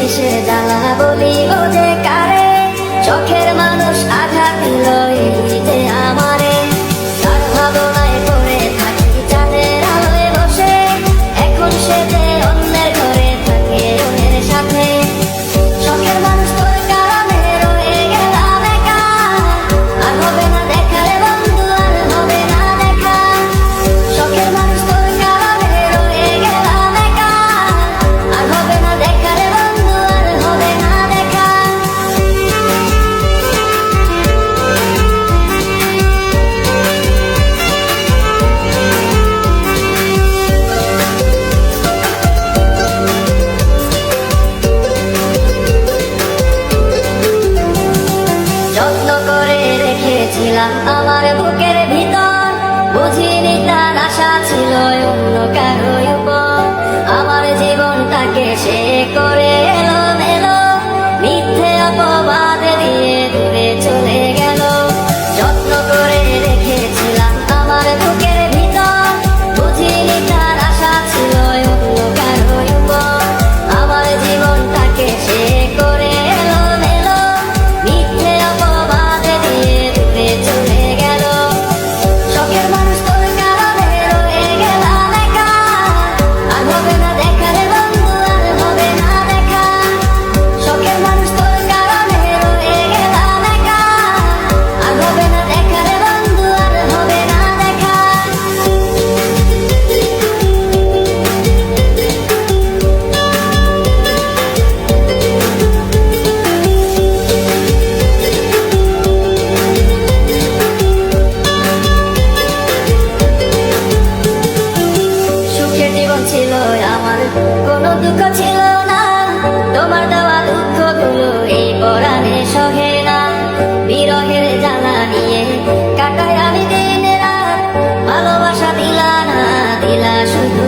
কিসের জ্বালা বলিব যে কারে, চোখের মানুষ আঘাত দিল এই যে আমারে। তার ভাবনায় পড়ে থাকি চাঁদের আলোয় বসে, এখন সে যে অন্যের ঘরে থাকে অন্যের সাথে। শখের মানুষ তোর কারণে রয়ে গেলাম একা, আর হবে না দেখা রে বন্ধু, আর হবে না দেখা। শখের মানুষ তোর কারণে রয়ে গেলাম একা, আর হবে না দেখা রে বন্ধু, আর হবে না দেখা। যত্ন করে রেখেছিলাম আমার বুকের ভিতর, বুঝিনি তার আশা ছিল অন্য কারো উপর। আমার জীবনটাকে সে করে এলোমেলো, মিথ্যে অপবাদ দিয়ে দূরে চলে গেল। যত্ন করে রেখেছিলাম আমার বুকের ভিতর, বুঝিনি তার আশা ছিল অন্য কারো উপর। আমার জীবনটাকে সে করে এলোমেলো, মিথ্যে অপবাদ দিয়ে দূরে চলে গেল। শখের মানুষ তোর কারণে রয়ে গেলাম একা, আর হবে না দেখা রে বন্ধু, আর হবে না দেখা। শখের মানুষ তোর কারণে রয়ে গেলাম একা, আর হবে না দেখা রে বন্ধু, আর হবে না দেখা। সুখের জীবন ছিল আমার, কোনো দুঃখ ছিল না। তোমার দেওয়া দুঃখগুলো এই পরাণে সহে না। বিরহের জ্বালা নিয়ে কাটাই আমি দিন রাত, ভালোবাসা দিলা না, দিলা শুধু